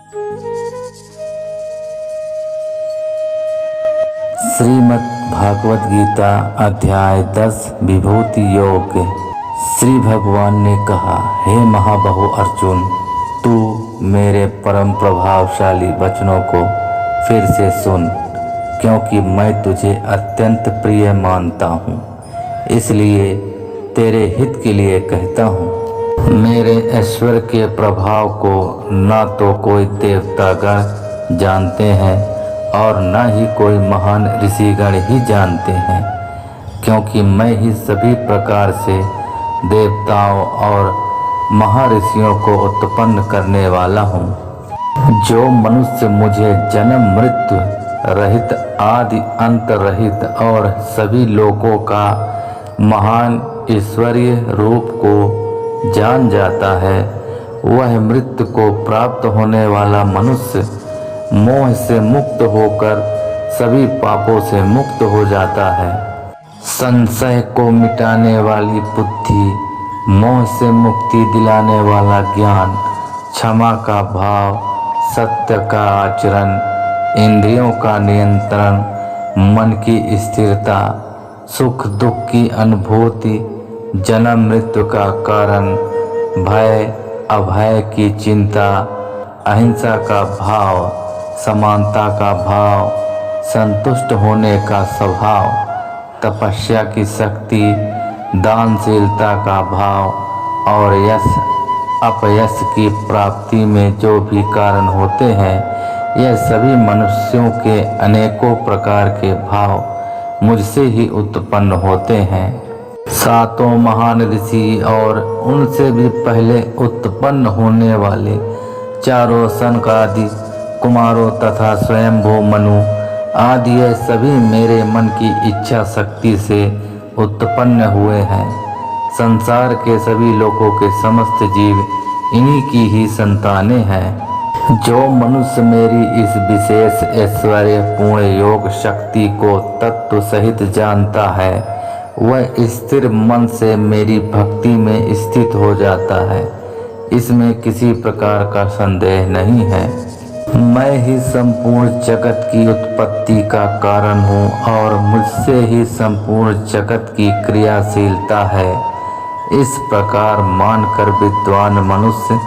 श्रीमद् भागवत गीता अध्याय 10 विभूति योग। श्री भगवान ने कहा, हे महाबाहो अर्जुन, तू मेरे परम प्रभावशाली वचनों को फिर से सुन, क्योंकि मैं तुझे अत्यंत प्रिय मानता हूँ। इसलिए तेरे हित के लिए कहता हूँ। मेरे ऐश्वर्य के प्रभाव को ना तो कोई देवतागण जानते हैं और न ही कोई महान ऋषिगण ही जानते हैं, क्योंकि मैं ही सभी प्रकार से देवताओं और महर्षियों को उत्पन्न करने वाला हूँ। जो मनुष्य मुझे जन्म मृत्यु रहित, आदि अंत रहित और सभी लोकों का महान ईश्वरीय रूप को जान जाता है, वह मृत्यु को प्राप्त होने वाला मनुष्य मोह से मुक्त होकर सभी पापों से मुक्त हो जाता है। संशय को मिटाने वाली बुद्धि, मोह से मुक्ति दिलाने वाला ज्ञान, क्षमा का भाव, सत्य का आचरण, इंद्रियों का नियंत्रण, मन की स्थिरता, सुख दुख की अनुभूति, जन्म मृत्यु का कारण, भय अभय की चिंता, अहिंसा का भाव, समानता का भाव, संतुष्ट होने का स्वभाव, तपस्या की शक्ति, दानशीलता का भाव और यश अपयश की प्राप्ति में जो भी कारण होते हैं, यह सभी मनुष्यों के अनेकों प्रकार के भाव मुझसे ही उत्पन्न होते हैं। सातों महान ऋषि और उनसे भी पहले उत्पन्न होने वाले चारों सनकादि कुमारों तथा स्वयंभू मनु आदि ये सभी मेरे मन की इच्छा शक्ति से उत्पन्न हुए हैं। संसार के सभी लोगों के समस्त जीव इन्हीं की ही संतानें हैं। जो मनुष्य मेरी इस विशेष ऐश्वर्य पूर्ण योग शक्ति को तत्व सहित जानता है, वह स्थिर मन से मेरी भक्ति में स्थित हो जाता है। इसमें किसी प्रकार का संदेह नहीं है। मैं ही संपूर्ण जगत की उत्पत्ति का कारण हूँ और मुझसे ही संपूर्ण जगत की क्रियाशीलता है। इस प्रकार मानकर विद्वान मनुष्य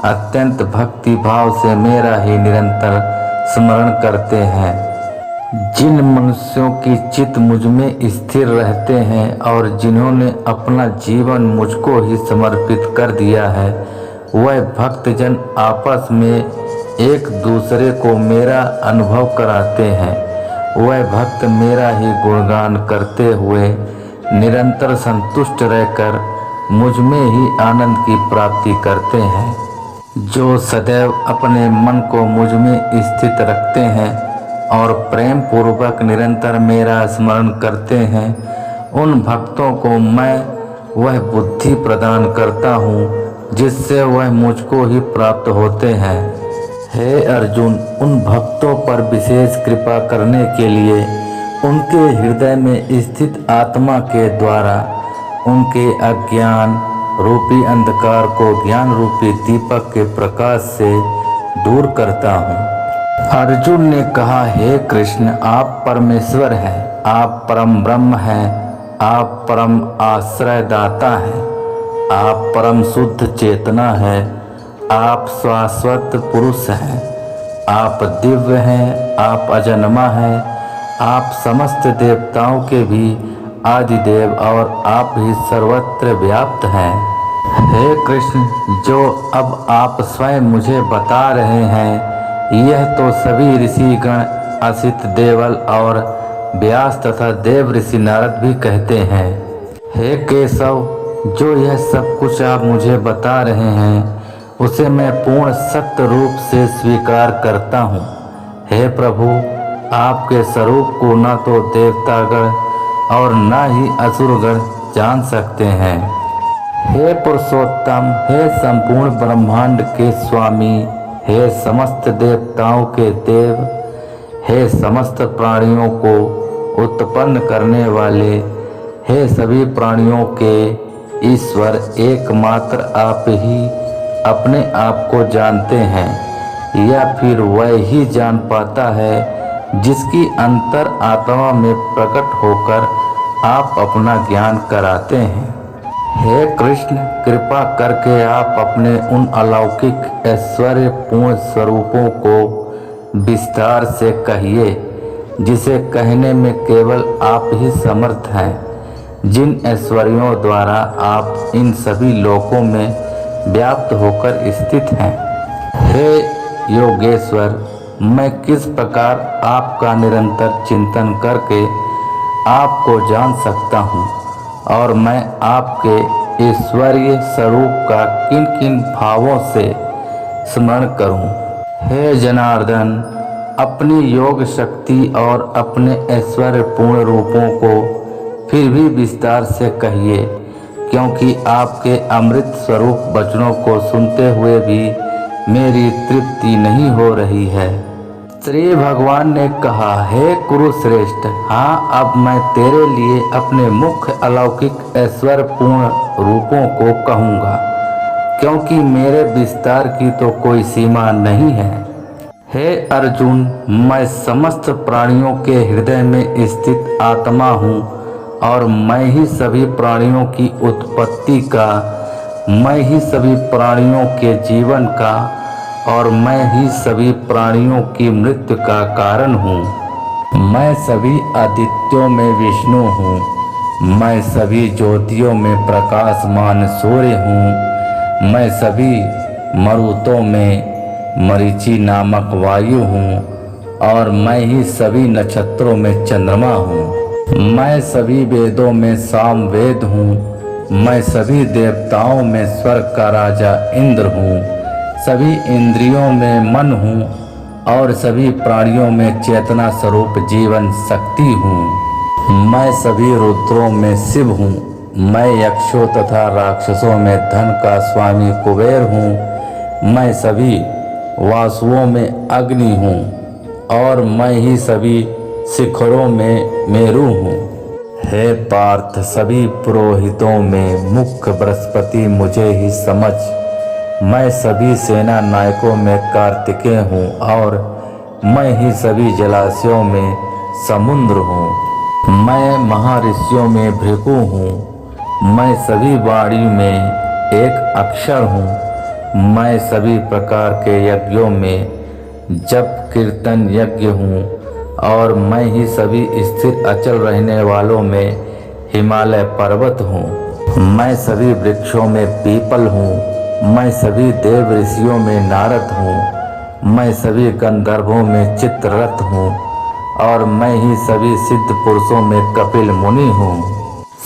अत्यंत भक्ति भाव से मेरा ही निरंतर स्मरण करते हैं। जिन मनुष्यों की चित्त मुझ में स्थिर रहते हैं और जिन्होंने अपना जीवन मुझको ही समर्पित कर दिया है, वह भक्तजन आपस में एक दूसरे को मेरा अनुभव कराते हैं। वह भक्त मेरा ही गुणगान करते हुए निरंतर संतुष्ट रहकर मुझ में ही आनंद की प्राप्ति करते हैं। जो सदैव अपने मन को मुझ में स्थित रखते हैं और प्रेम पूर्वक निरंतर मेरा स्मरण करते हैं, उन भक्तों को मैं वह बुद्धि प्रदान करता हूँ जिससे वह मुझको ही प्राप्त होते हैं। हे अर्जुन, उन भक्तों पर विशेष कृपा करने के लिए उनके हृदय में स्थित आत्मा के द्वारा उनके अज्ञान रूपी अंधकार को ज्ञान रूपी दीपक के प्रकाश से दूर करता हूँ। अर्जुन ने कहा, हे कृष्ण, आप परमेश्वर हैं, आप परम ब्रह्म हैं, आप परम आश्रयदाता हैं, आप परम शुद्ध चेतना है, आप शाश्वत पुरुष हैं, आप दिव्य हैं, आप अजन्मा हैं, आप समस्त देवताओं के भी आदिदेव और आप ही सर्वत्र व्याप्त हैं। हे कृष्ण, जो अब आप स्वयं मुझे बता रहे हैं, यह तो सभी ऋषिगण असित देवल और व्यास तथा देव ऋषि नारद भी कहते हैं। हे केशव, जो यह सब कुछ आप मुझे बता रहे हैं, उसे मैं पूर्ण सत्य रूप से स्वीकार करता हूँ। हे प्रभु, आपके स्वरूप को न तो देवतागण और न ही असुरगण जान सकते हैं। हे पुरुषोत्तम, हे संपूर्ण ब्रह्मांड के स्वामी, हे समस्त देवताओं के देव, हे समस्त प्राणियों को उत्पन्न करने वाले, हे सभी प्राणियों के ईश्वर, एकमात्र आप ही अपने आप को जानते हैं। या फिर वह ही जान पाता है जिसकी अंतर आत्मा में प्रकट होकर आप अपना ज्ञान कराते हैं। हे कृष्ण, कृपा करके आप अपने उन अलौकिक ऐश्वर्यपूर्ण स्वरूपों को विस्तार से कहिए जिसे कहने में केवल आप ही समर्थ हैं, जिन ऐश्वर्यों द्वारा आप इन सभी लोकों में व्याप्त होकर स्थित हैं। हे योगेश्वर, मैं किस प्रकार आपका निरंतर चिंतन करके आपको जान सकता हूँ और मैं आपके ईश्वरीय स्वरूप का किन किन भावों से स्मरण करूं। हे जनार्दन, अपनी योग शक्ति और अपने ऐश्वर्यपूर्ण रूपों को फिर भी विस्तार से कहिए, क्योंकि आपके अमृत स्वरूप वचनों को सुनते हुए भी मेरी तृप्ति नहीं हो रही है। श्री भगवान ने कहा, हे कुरुश्रेष्ठ, हाँ, अब मैं तेरे लिए अपने मुख्य अलौकिक ऐश्वर्यपूर्ण रूपों को कहूँगा, क्योंकि मेरे विस्तार की तो कोई सीमा नहीं है। हे अर्जुन, मैं समस्त प्राणियों के हृदय में स्थित आत्मा हूँ और मैं ही सभी प्राणियों की उत्पत्ति का, मैं ही सभी प्राणियों के जीवन का और मैं ही सभी प्राणियों की मृत्यु का कारण हूँ। मैं सभी आदित्यों में विष्णु हूँ, मैं सभी ज्योतियों में प्रकाशमान सूर्य हूँ, मैं सभी मरुतों में मरीचि नामक वायु हूँ और मैं ही सभी नक्षत्रों में चंद्रमा हूँ। मैं सभी वेदों में सामवेद हूँ, मैं सभी देवताओं में स्वर्ग का राजा इंद्र हूँ, सभी इंद्रियों में मन हूँ और सभी प्राणियों में चेतना स्वरूप जीवन शक्ति हूँ। मैं सभी रुद्रों में शिव हूँ, मैं यक्षों तथा राक्षसों में धन का स्वामी कुबेर हूँ, मैं सभी वासुओं में अग्नि हूँ और मैं ही सभी शिखरों में मेरु हूँ। हे पार्थ, सभी पुरोहितों में मुख्य बृहस्पति मुझे ही समझ, मैं सभी सेना नायकों में कार्तिकेय हूँ और मैं ही सभी जलाशयों में समुद्र हूँ। मैं महर्षियों में भृगु हूँ, मैं सभी वाणी में एक अक्षर हूँ, मैं सभी प्रकार के यज्ञों में जप कीर्तन यज्ञ हूँ और मैं ही सभी स्थिर अचल रहने वालों में हिमालय पर्वत हूँ। मैं सभी वृक्षों में पीपल हूँ, मैं सभी देव ऋषियों में नारद हूँ, मैं सभी गंधर्वों में चित्ररथ हूँ और मैं ही सभी सिद्ध पुरुषों में कपिल मुनि हूँ।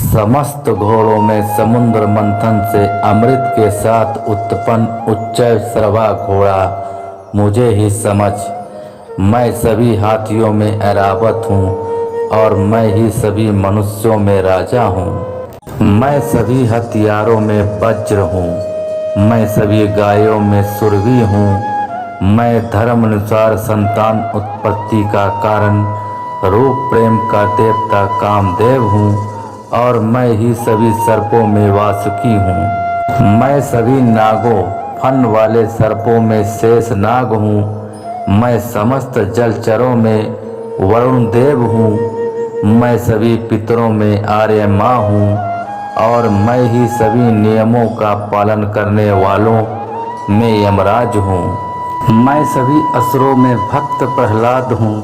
समस्त घोड़ों में समुद्र मंथन से अमृत के साथ उत्पन्न उच्चय श्रवा घोड़ा मुझे ही समझ, मैं सभी हाथियों में ऐरावत हूँ और मैं ही सभी मनुष्यों में राजा हूँ। मैं सभी हथियारों में वज्र हूँ, मैं सभी गायों में सुरभि हूँ, मैं धर्म अनुसार संतान उत्पत्ति का कारण रूप प्रेम का देवता कामदेव हूँ और मैं ही सभी सर्पों में वासुकी हूँ। मैं सभी नागों फन वाले सर्पों में शेष नाग हूँ, मैं समस्त जलचरों में वरुण देव हूँ, मैं सभी पितरों में आर्य माँ हूँ और मैं ही सभी नियमों का पालन करने वालों में यमराज हूँ। मैं सभी असुरों में भक्त प्रहलाद हूँ,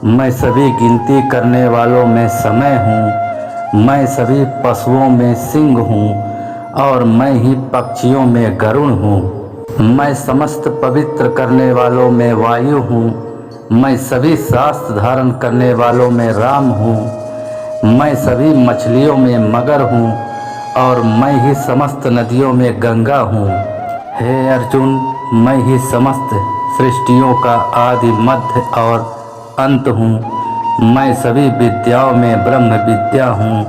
मैं सभी गिनती करने वालों में समय हूँ, मैं सभी पशुओं में सिंह हूँ और मैं ही पक्षियों में गरुण हूँ। मैं समस्त पवित्र करने वालों में वायु हूँ, मैं सभी शास्त्र धारण करने वालों में राम हूँ, मैं सभी मछलियों में मगर हूँ और मैं ही समस्त नदियों में गंगा हूँ। हे अर्जुन, मैं ही समस्त सृष्टियों का आदि मध्य और अंत हूँ, मैं सभी विद्याओं में ब्रह्म विद्या हूँ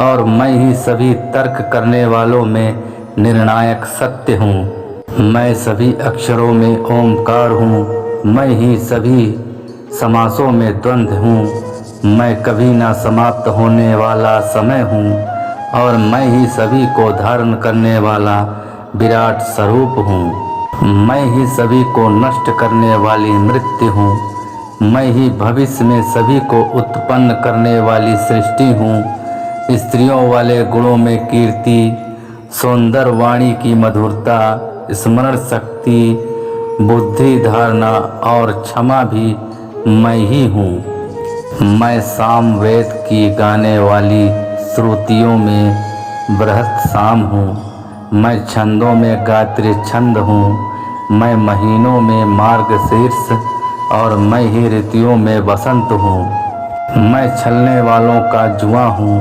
और मैं ही सभी तर्क करने वालों में निर्णायक सत्य हूँ। मैं सभी अक्षरों में ओमकार हूँ, मैं ही सभी समासों में द्वंद्व हूँ, मैं कभी ना समाप्त होने वाला समय हूँ और मैं ही सभी को धारण करने वाला विराट स्वरूप हूँ। मैं ही सभी को नष्ट करने वाली मृत्यु हूँ। मैं ही भविष्य में सभी को उत्पन्न करने वाली सृष्टि हूँ। स्त्रियों वाले गुणों में कीर्ति, सौंदर्य, वाणी की मधुरता, स्मरण शक्ति, बुद्धि, धारणा और क्षमा भी मैं ही हूँ। मैं साम वेद की गाने वाली श्रुतियों में बृहत साम हूँ। मैं छंदों में गायत्री छंद हूँ। मैं महीनों में मार्गशीर्ष और मैं ही ऋतुओं में बसंत हूँ। मैं छलने वालों का जुआ हूँ।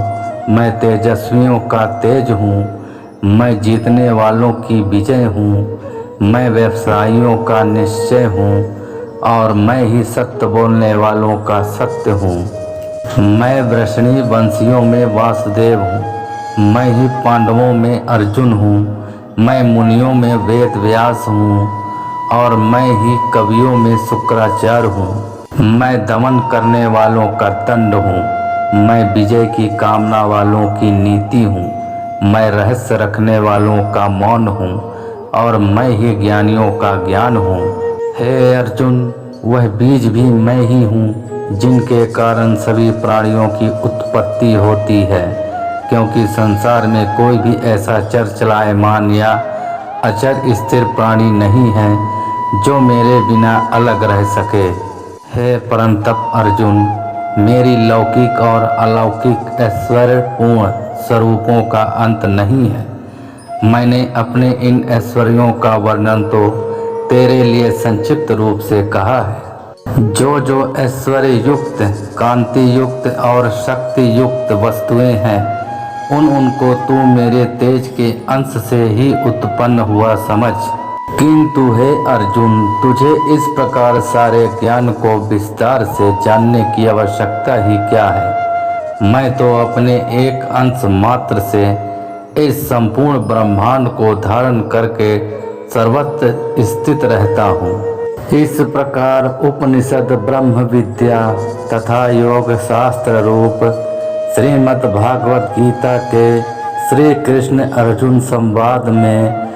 मैं तेजस्वियों का तेज हूँ। मैं जीतने वालों की विजय हूँ। मैं व्यवसायियों का निश्चय हूँ और मैं ही सत्य बोलने वालों का सत्य हूँ। मैं वृषणी वंशियों में वासुदेव हूँ। मैं ही पांडवों में अर्जुन हूँ। मैं मुनियों में वेद व्यास हूँ और मैं ही कवियों में शुक्राचार्य हूँ। मैं दमन करने वालों का दंड हूँ। मैं विजय की कामना वालों की नीति हूँ। मैं रहस्य रखने वालों का मौन हूँ और मैं ही ज्ञानियों का ज्ञान हूँ। हे अर्जुन, वह बीज भी मैं ही हूँ जिनके कारण सभी प्राणियों की उत्पत्ति होती है, क्योंकि संसार में कोई भी ऐसा चर चलायमान या अचर स्थिर प्राणी नहीं है जो मेरे बिना अलग रह सके। हे परंतप अर्जुन, मेरी लौकिक और अलौकिक ऐश्वर्यपूर्ण स्वरूपों का अंत नहीं है। मैंने अपने इन ऐश्वर्यों का वर्णन तो तेरे लिए संक्षिप्त रूप से कहा है। जो जो ऐश्वर्य युक्त, कांति युक्त और शक्ति युक्त वस्तुएं हैं, उनको तू मेरे तेज के अंश से ही उत्पन्न हुआ समझ। किंतु हे अर्जुन, तुझे इस प्रकार सारे ज्ञान को विस्तार से जानने की आवश्यकता ही क्या है। मैं तो अपने एक अंश मात्र से इस संपूर्ण ब्रह्मांड को धारण करके सर्वत्र स्थित रहता हूँ। इस प्रकार उपनिषद, ब्रह्म विद्या तथा योग शास्त्र रूप श्रीमद् भागवत गीता के श्री कृष्ण अर्जुन संवाद में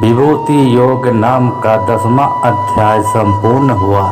विभूति योग नाम का 10वां अध्याय संपूर्ण हुआ।